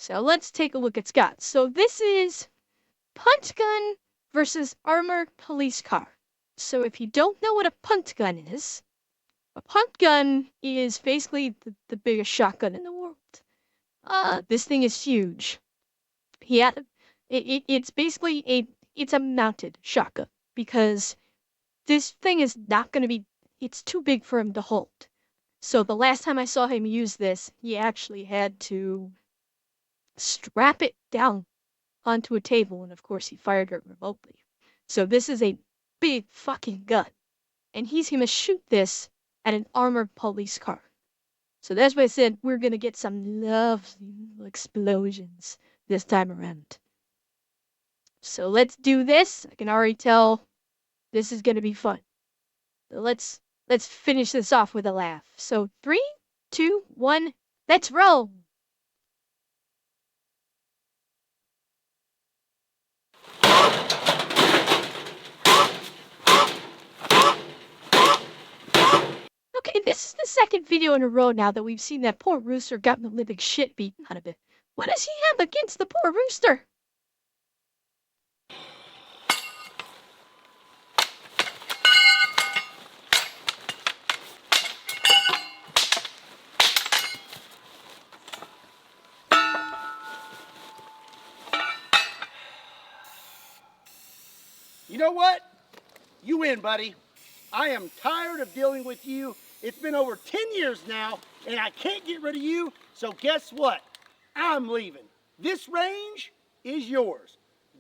So let's take a look at Scott. So this is punt gun versus armored police car. So if you don't know what a punt gun is, a punt gun is basically the biggest shotgun in the world. This thing is huge. It's basically it's a mounted shotgun because this thing is not going to be, it's too big for him to hold. So the last time I saw him use this, he actually had to strap it down onto a table, and of course he fired it remotely. So this is a big fucking gun, and he's gonna shoot this at an armored police car. So that's why I said we're gonna get some lovely explosions this time around. So let's do this. I can already tell this is gonna be fun. Let's finish this off with a laugh. So 3, 2, 1, let's roll. Okay, this is the second video in a row now that we've seen that poor rooster gotten the living shit beaten out of it. What does he have against the poor rooster? You know what? You win, buddy. I am tired of dealing with you. It's been over 10 years now, and I can't get rid of you, so guess what? I'm leaving. This range is yours.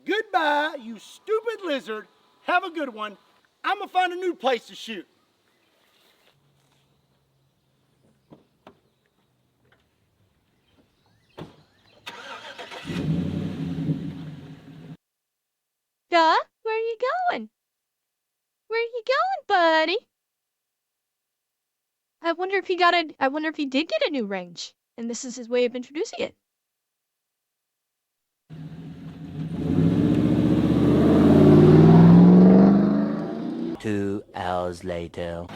Goodbye, you stupid lizard. Have a good one. I'm gonna find a new place to shoot. Duh, where are you going? Where are you going, buddy? I wonder if he did get a new range, and this is his way of introducing it. Two hours later.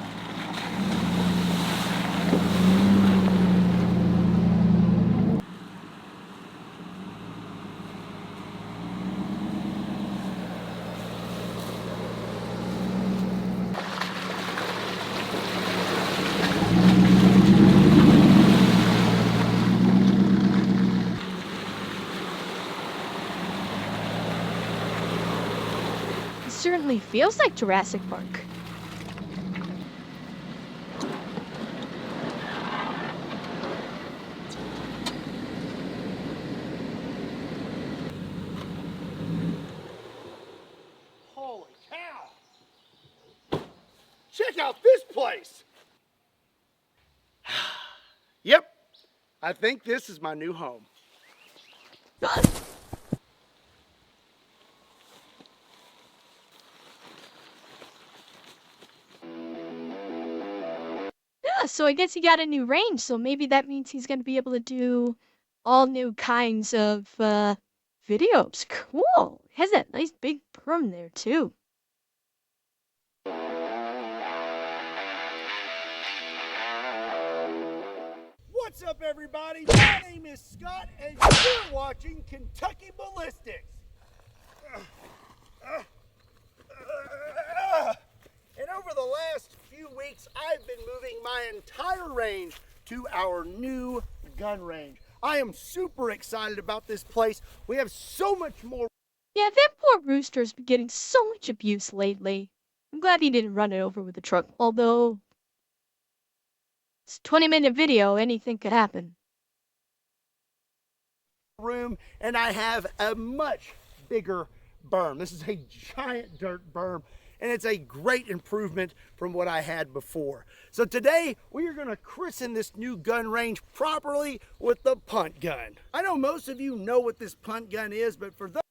It certainly feels like Jurassic Park. Holy cow! Check out this place! Yep, I think this is my new home. Yeah, so I guess he got a new range, so maybe that means he's gonna be able to do all new kinds of videos. Cool. Has that nice big perm there too. What's up, everybody? My name is Scott, and you're watching Kentucky Ballistics. And over the last few weeks, I've been moving my entire range to our new gun range. I am super excited about this place. We have so much more. Yeah, that poor rooster's been getting so much abuse lately. I'm glad he didn't run it over with a truck, although it's a 20-minute video, anything could happen. Room, and I have a much bigger berm. This is a giant dirt berm, and it's a great improvement from what I had before. So today we are going to christen this new gun range properly with the punt gun. I know most of you know what this punt gun is, but for those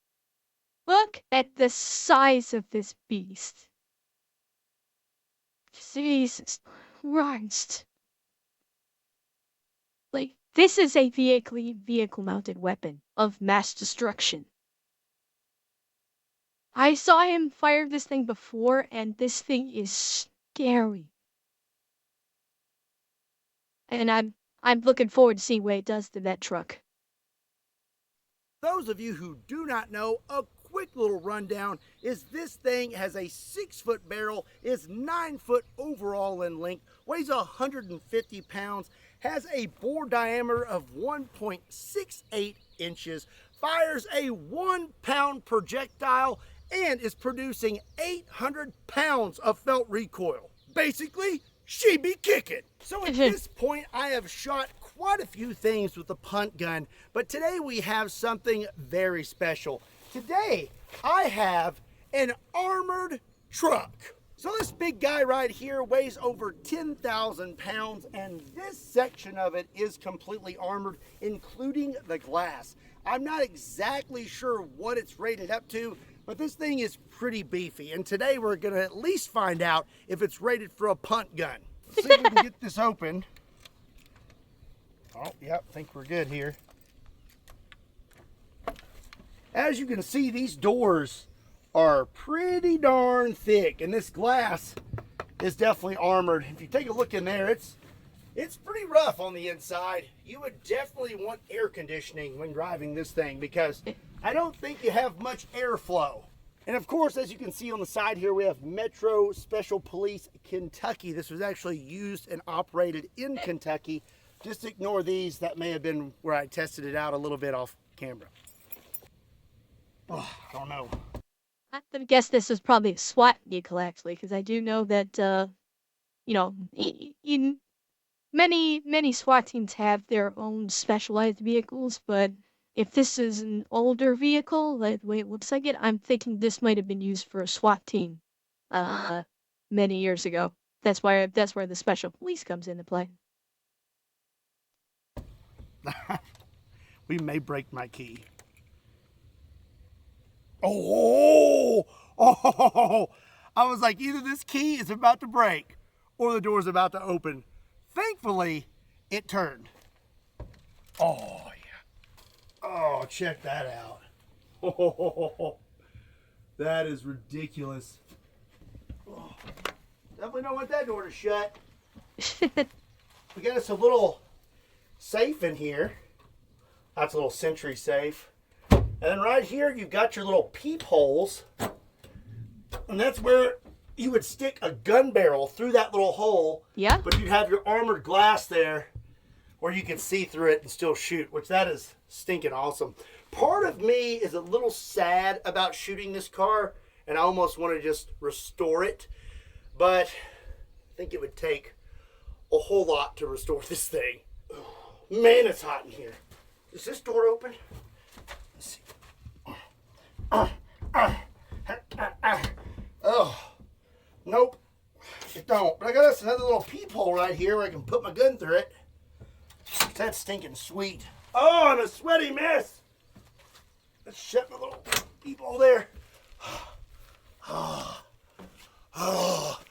Look at the size of this beast. Jesus Christ. Like, this is a vehicle-mounted weapon of mass destruction. I saw him fire this thing before, and this thing is scary. And I'm looking forward to seeing what it does to that truck. those of you who do not know, a quick little rundown is this thing has a 6-foot barrel, is 9 foot overall in length, weighs 150 pounds, has a bore diameter of 1.68 inches, fires a 1-pound projectile, and is producing 800 pounds of felt recoil. Basically, she be kicking. So at this point, I have shot quite a few things with the punt gun, but today we have something very special. Today, I have an armored truck. So this big guy right here weighs over 10,000 pounds, and this section of it is completely armored, including the glass. I'm not exactly sure what it's rated up to, but this thing is pretty beefy, and today we're gonna at least find out if it's rated for a punt gun. Let's see if we can get this open. Oh, yep, think we're good here. As you can see, these doors are pretty darn thick, and this glass is definitely armored. If you take a look in there, it's pretty rough on the inside. You would definitely want air conditioning when driving this thing because I don't think you have much airflow. And of course, as you can see on the side here, we have Metro Special Police Kentucky. This was actually used and operated in Kentucky. Just ignore these. That may have been where I tested it out a little bit off camera. Oh, I don't know. I have to guess this was probably a SWAT vehicle, actually, because I do know that, in many SWAT teams have their own specialized vehicles, but if this is an older vehicle, like the way it looks like it, I'm thinking this might have been used for a SWAT team, many years ago. That's where the special police comes into play. We may break my key. Oh, I was like, either this key is about to break or the door's about to open. Thankfully, it turned. Oh, yeah. Oh, check that out. Oh, that is ridiculous. Oh, definitely don't want that door to shut. We got us a little safe in here. That's a little sentry safe. And then right here, you've got your little peepholes. And that's where you would stick a gun barrel through that little hole. Yeah. But you'd have your armored glass there where you could see through it and still shoot, which that is stinking awesome. Part of me is a little sad about shooting this car, and I almost want to just restore it. But I think it would take a whole lot to restore this thing. Man, it's hot in here. Is this door open? Let's see. Oh, nope, it don't. But I got us another little peephole right here where I can put my gun through it. That's stinking sweet. Oh, I'm a sweaty mess. Let's shut my little peephole there. Oh. Oh.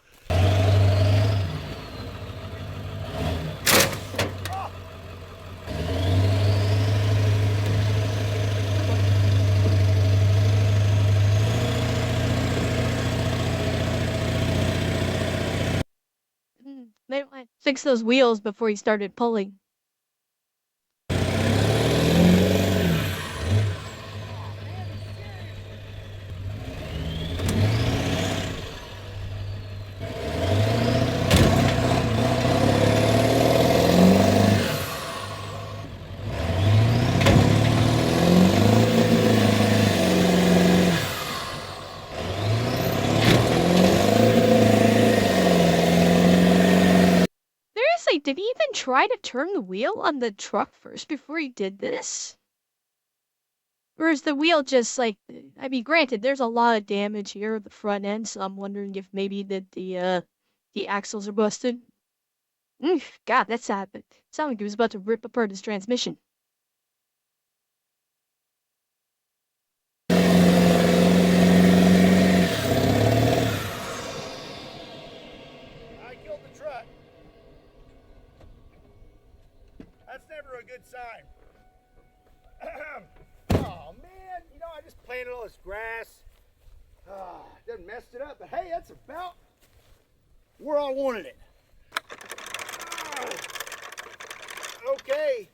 They might fix those wheels before he started pulling. Seriously, did he even try to turn the wheel on the truck first before he did this? Or is the wheel just like, I mean, granted, there's a lot of damage here at the front end, so I'm wondering if maybe that the axles are busted. God, that sounded like he was about to rip apart his transmission. I killed the truck. That's never a good sign. Oh man, I just planted all this grass. Done messed it up, but hey, that's about where I wanted it. Okay,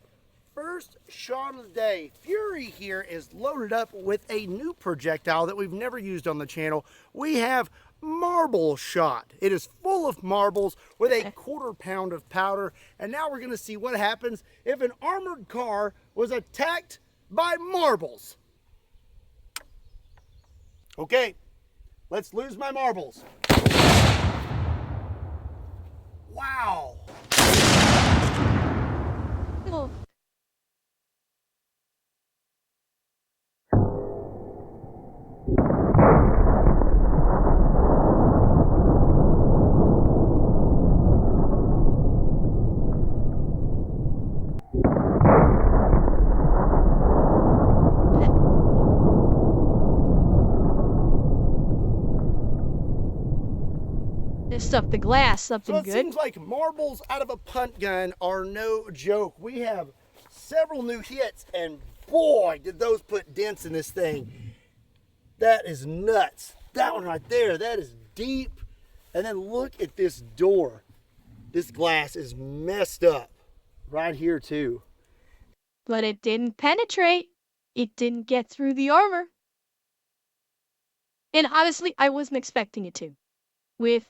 first shot of the day. Fury here is loaded up with a new projectile that we've never used on the channel. We have marble shot. It is full of marbles with a 1/4 pound of powder. And now we're going to see what happens if an armored car was attacked by marbles. Okay, let's lose my marbles. Wow. Oh, this stuff, the glass, something So it good. seems like marbles out of a punt gun are no joke. We have several new hits, and boy, did those put dents in this thing. That is nuts. That one right there, that is deep. And then look at this door. This glass is messed up right here too. But it didn't penetrate. It didn't get through the armor. And honestly, I wasn't expecting it to. With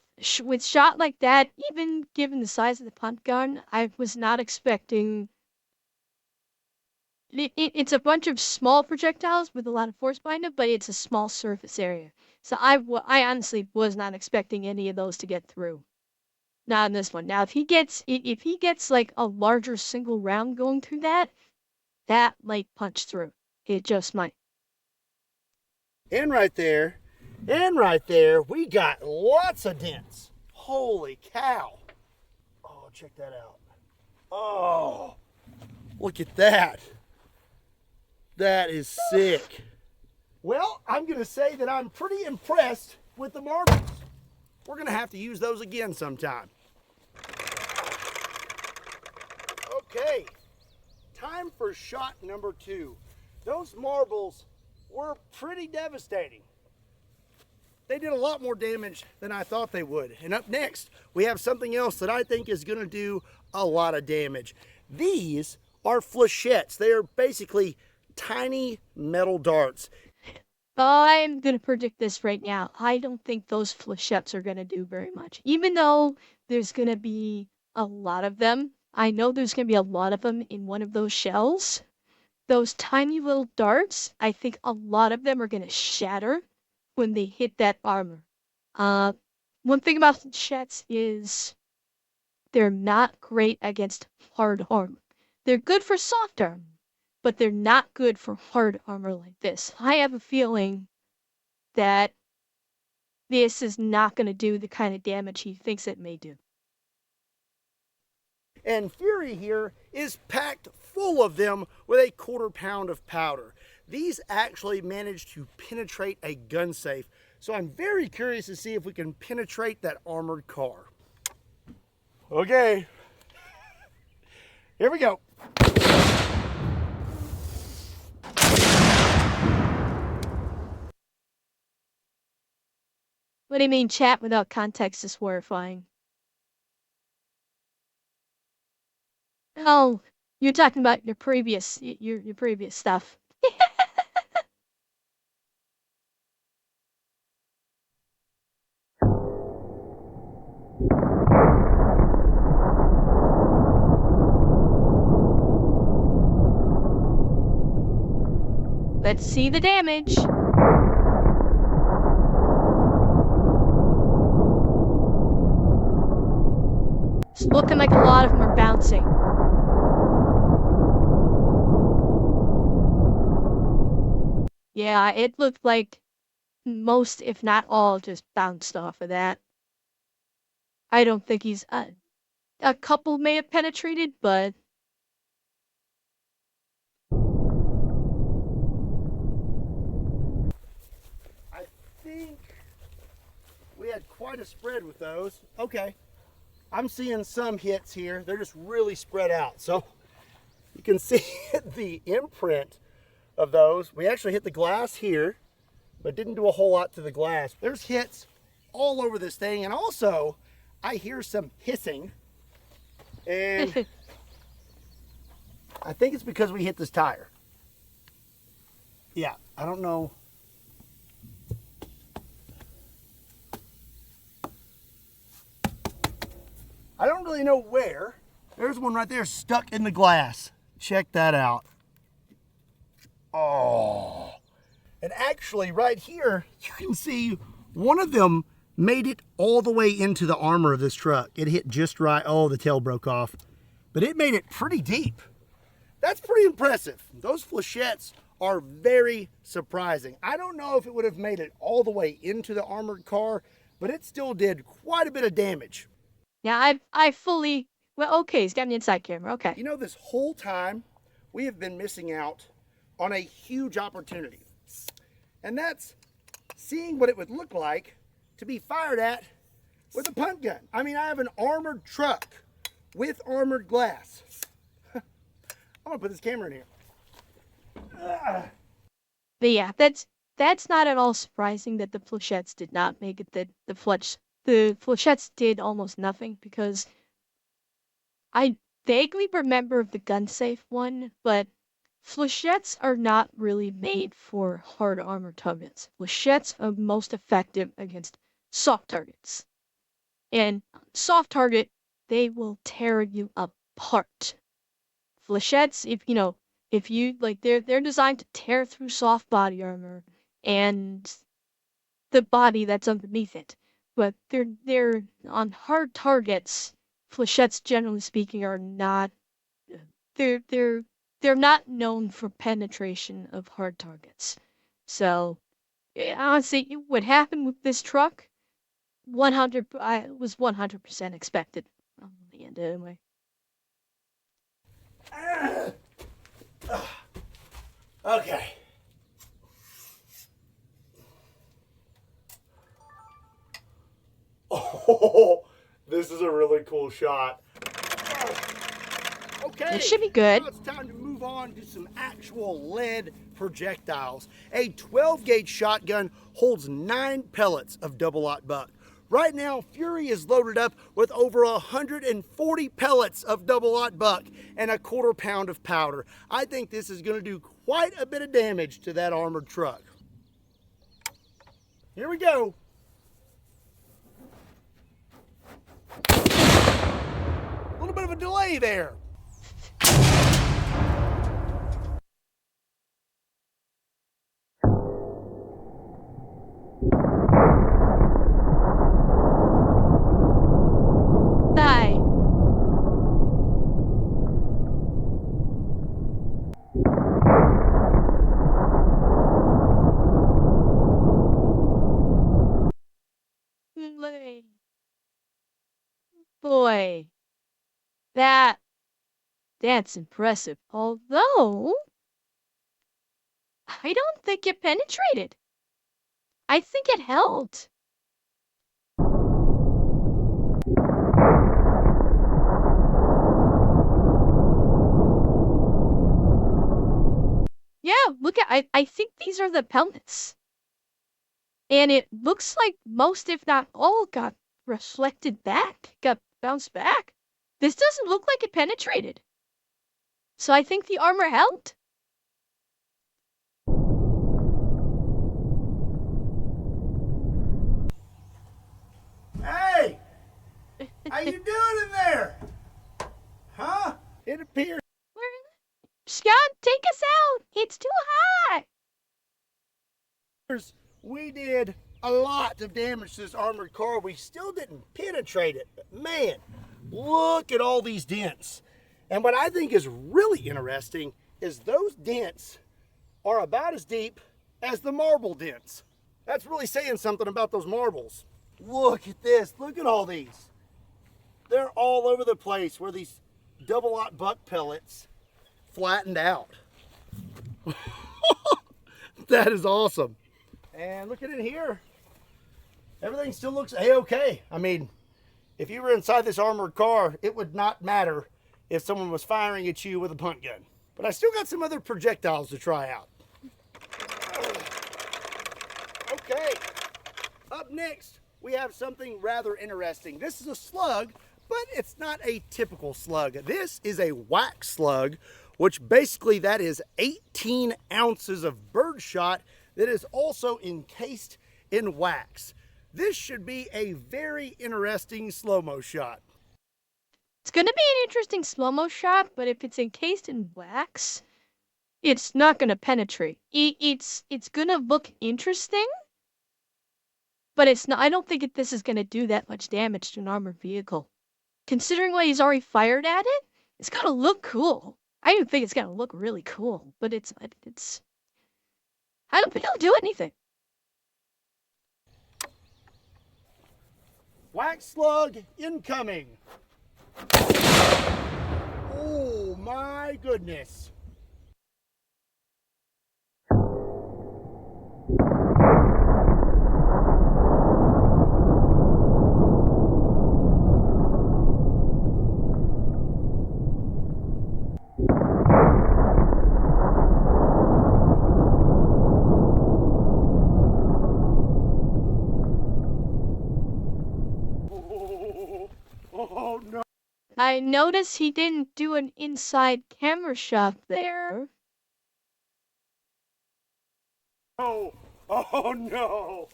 shot like that, even given the size of the punt gun, I was not expecting. It's a bunch of small projectiles with a lot of force behind it, but it's a small surface area. So I honestly was not expecting any of those to get through. Not in this one. Now, if he gets like a larger single round going through that might punch through. It just might. And right there, we got lots of dents. Holy cow. Oh, check that out. Oh, look at that. That is sick. Well, I'm going to say that I'm pretty impressed with the marbles. We're going to have to use those again sometime. Okay, time for shot number 2. Those marbles were pretty devastating. They did a lot more damage than I thought they would. And up next, we have something else that I think is going to do a lot of damage. These are flechettes. They are basically tiny metal darts. I'm going to predict this right now. I don't think those flechettes are going to do very much. Even though there's going to be a lot of them. I know there's going to be a lot of them in one of those shells. Those tiny little darts, I think a lot of them are going to shatter when they hit that armor. One thing about flechettes is they're not great against hard armor. They're good for soft armor, but they're not good for hard armor like this. I have a feeling that this is not going to do the kind of damage he thinks it may do. And Fury here is packed full of them with a 1/4 pound of powder. These actually managed to penetrate a gun safe. So I'm very curious to see if we can penetrate that armored car. Okay, here we go. What do you mean chat without context is horrifying? Oh, you're talking about your previous stuff. Let's see the damage. It's looking like a lot of them are bouncing. Yeah, it looked like most, if not all, just bounced off of that. I don't think he's... a couple may have penetrated, but... I think we had quite a spread with those. Okay, I'm seeing some hits here. They're just really spread out. So you can see the imprint of those. We actually hit the glass here, but didn't do a whole lot to the glass. There's hits all over this thing, and also I hear some hissing, and I think it's because we hit this tire. Yeah, I don't know. I don't really know where. There's one right there stuck in the glass. Check that out. Oh. And actually right here, you can see one of them made it all the way into the armor of this truck. It hit just right. Oh, the tail broke off. But it made it pretty deep. That's pretty impressive. Those Fletchettes are very surprising. I don't know if it would have made it all the way into the armored car, but it still did quite a bit of damage. Yeah, I fully, well, okay, he's got an inside camera, okay. You know, this whole time, we have been missing out on a huge opportunity. And that's seeing what it would look like to be fired at with a punt gun. I mean, I have an armored truck with armored glass. I'm gonna put this camera in here. But yeah, that's not at all surprising that the Fletchettes did not make it. That the Fletchettes did almost nothing because I vaguely remember the gun safe one, but Fletchettes are not really made for hard armor targets. Fletchettes are most effective against soft targets, and soft target they will tear you apart. Fletchettes, if you like, they're designed to tear through soft body armor and the body that's underneath it. But they're on hard targets. Fletchettes, generally speaking, are not. They're they're they're not known for penetration of hard targets. So honestly, what happened with this truck, 100 was 100% expected. On the end anyway. Okay. Oh, this is a really cool shot. Okay. It should be good. Now it's time to move on to some actual lead projectiles. A 12-gauge shotgun holds 9 pellets of double-aught buck. Right now, Fury is loaded up with over 140 pellets of double-aught buck and a 1/4 pound of powder. I think this is going to do quite a bit of damage to that armored truck. Here we go. A little bit of a delay there. Die. Boy, that's impressive. Although, I don't think it penetrated. I think it held. Yeah, look at, I think these are the pellets. And it looks like most, if not all, got reflected back, got bounced back. This doesn't look like it penetrated. So I think the armor held. Hey! How you doing in there? Huh? It appears Scott, take us out. It's too high. we did a lot of damage to this armored car. We still didn't penetrate it. But man, look at all these dents. And what I think is really interesting is those dents are about as deep as the marble dents. That's really saying something about those marbles. Look at this. Look at all these. They're all over the place where these double-aught buck pellets flattened out. That is awesome. And look at it here. Everything still looks A-okay. I mean, if you were inside this armored car, it would not matter if someone was firing at you with a punt gun. But I still got some other projectiles to try out. Okay. Up next, we have something rather interesting. This is a slug, but it's not a typical slug. This is a wax slug which basically that is 18 ounces of birdshot that is also encased in wax. This should be a very interesting slow-mo shot. It's gonna be an interesting slow-mo shot, but if it's encased in wax, it's not gonna penetrate. It's gonna look interesting, but it's not. I don't think this is gonna do that much damage to an armored vehicle. Considering what he's already fired at it, it's gonna look cool. I even think it's gonna look really cool, but it's. I don't think it'll do anything. Wax slug incoming. Oh my goodness. Oh no. I noticed he didn't do an inside camera shot there. Oh, oh no.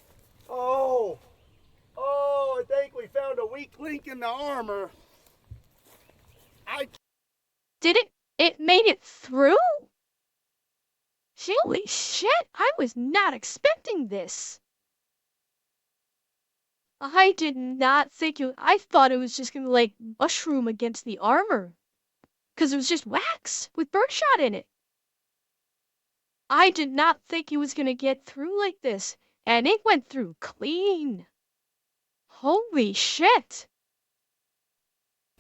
Oh, I think we found a weak link in the armor. Did it? It made it through? Holy shit! I was not expecting this. I did not think you. I thought it was just gonna like mushroom against the armor, cause it was just wax with birdshot in it. I did not think he was gonna get through like this, and it went through clean. Holy shit!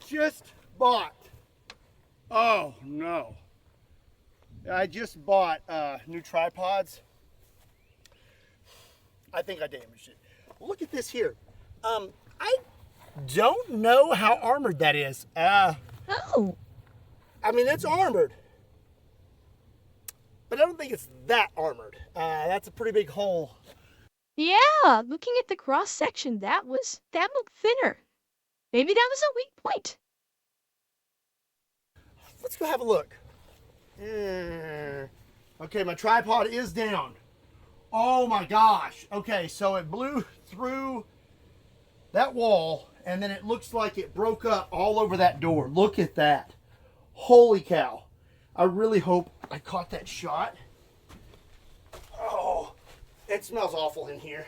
just bought. Oh no. I just bought new tripods. I think I damaged it. Look at this here. I don't know how armored that is. Oh. I mean, it's armored, but I don't think it's that armored. That's a pretty big hole. Yeah, looking at the cross section, that looked thinner. Maybe that was a weak point. Let's go have a look. Okay, my tripod is down. Oh my gosh. Okay, so it blew through that wall, and then it looks like it broke up all over that door. Look at that. Holy cow. I really hope I caught that shot. Oh, it smells awful in here.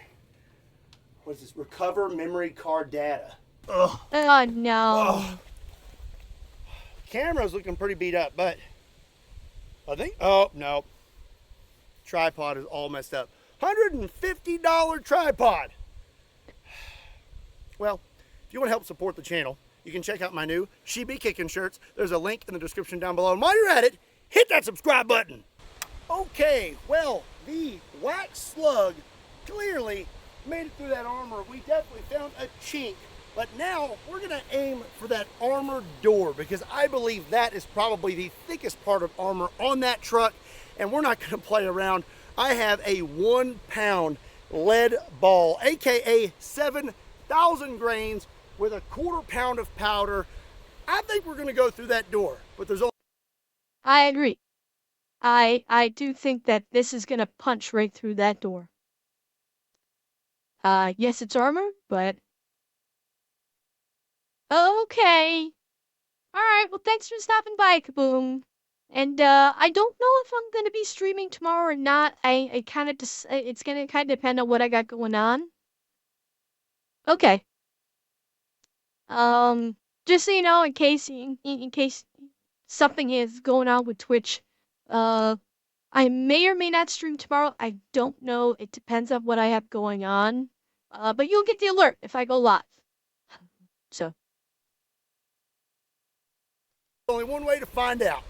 What is this? Recover memory card data. Ugh. Oh no. Ugh. Camera's looking pretty beat up, but I think, oh no. Tripod is all messed up. $150 tripod. Well, if you want to help support the channel, you can check out my new She Be Kickin' shirts. There's a link in the description down below. And while you're at it, hit that subscribe button. Okay, well, the wax slug clearly made it through that armor. We definitely found a chink. But now we're going to aim for that armored door, because I believe that is probably the thickest part of armor on that truck. And we're not going to play around. I have a 1 pound lead ball, aka 7,000 grains with a 1/4 pound of powder. I think we're going to go through that door, but there's only... I agree. I do think that this is gonna punch right through that door. Yes, it's armor, but okay. Alright, well thanks for stopping by, Kaboom. And I don't know if I'm gonna be streaming tomorrow or not. I kinda it's gonna kinda depend on what I got going on. Okay. Just so you know, in case something is going on with Twitch, I may or may not stream tomorrow. I don't know. It depends on what I have going on. But you'll get the alert if I go live. So. only one way to find out.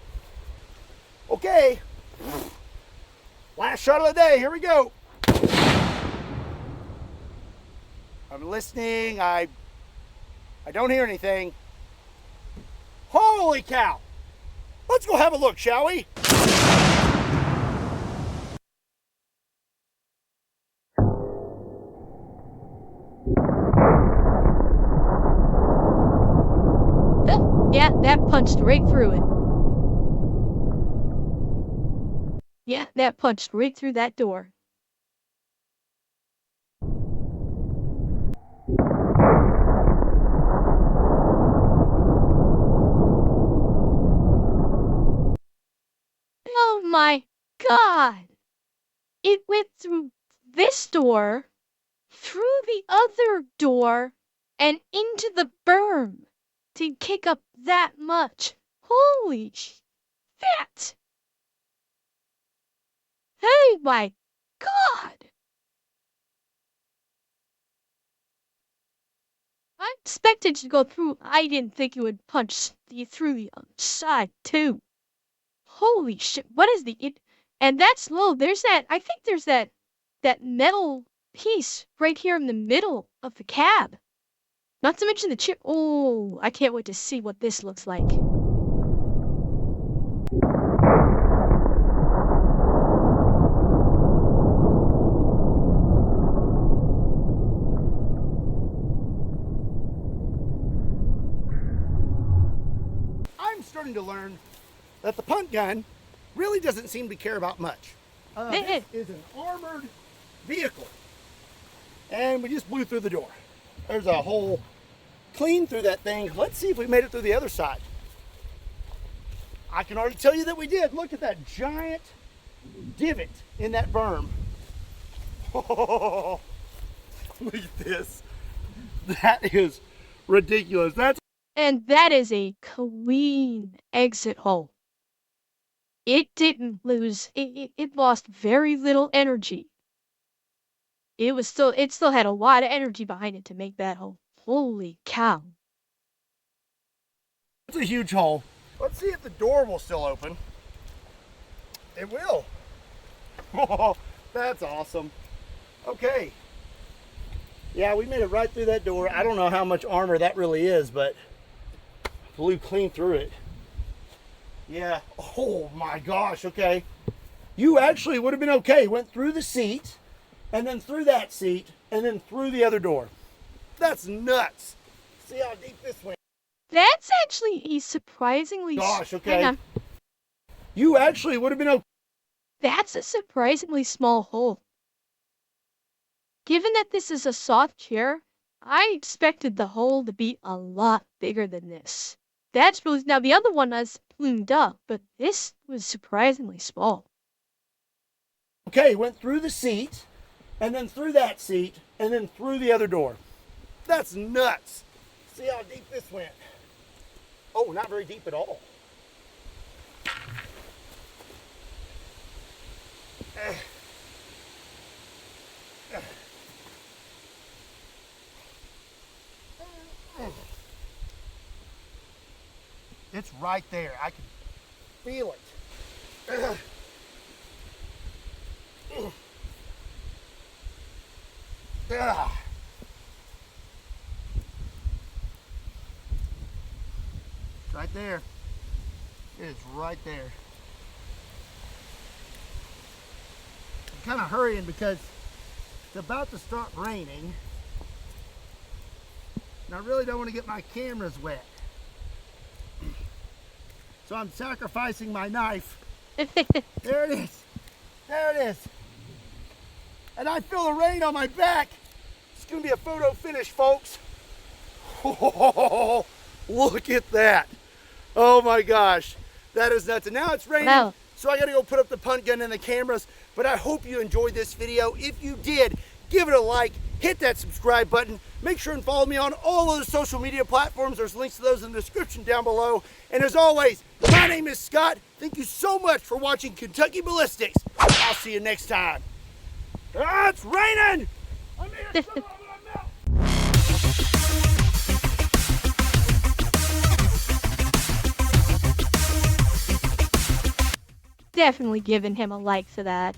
Okay. Last shot of the day. Here we go. I'm listening. I don't hear anything. Holy cow. Let's go have a look, shall we? Yeah, that punched right through it. Yeah, that punched right through that door. Oh my God! It went through this door, through the other door, and into the berm to kick up that much. Holy shit! Hey, my God! I expected to go through. I didn't think it would punch through the other side, too. Holy shit, what is and that's low. There's that, I think there's that metal piece right here in the middle of the cab. Not to mention the chip. Oh, I can't wait to see what this looks like. I'm starting to learn that the punt gun really doesn't seem to care about much. This is an armored vehicle. And we just blew through the door. There's a hole clean through that thing. Let's see if we made it through the other side. I can already tell you that we did. Look at that giant divot in that berm. Oh, look at this. That is ridiculous. And that is a clean exit hole. It didn't lose, it lost very little energy. It still had a lot of energy behind it to make that hole. Holy cow. It's a huge hole. Let's see if the door will still open. It will. Oh, that's awesome. Okay. Yeah, we made it right through that door. I don't know how much armor that really is, but blew clean through it. Yeah. Oh my gosh. Okay. You actually would have been okay. Went through the seat, and then through that seat, and then through the other door. That's nuts. See how deep this went. That's actually a surprisingly... Gosh, okay. Hang on. You actually would have been okay. That's a surprisingly small hole. Given that this is a soft chair, I expected the hole to be a lot bigger than this. That's really... Now, the other one was plumed up, but this was surprisingly small. Okay, went through the seat, and then through that seat, and then through the other door. That's nuts. See how deep this went. Oh, not very deep at all. It's right there. I can feel it. Right there. It is right there. I'm kind of hurrying because it's about to start raining. And I really don't want to get my cameras wet. So I'm sacrificing my knife. There it is. There it is. And I feel the rain on my back. It's going to be a photo finish, folks. Oh, look at that. Oh my gosh. That is nuts. And now it's raining. Wow. So I got to go put up the punt gun and the cameras. But I hope you enjoyed this video. If you did, give it a like. Hit that subscribe button. Make sure and follow me on all of the social media platforms. There's links to those in the description down below. And as always, my name is Scott. Thank you so much for watching Kentucky Ballistics. I'll see you next time. Ah, it's raining! I'm here, Definitely giving him a like for that.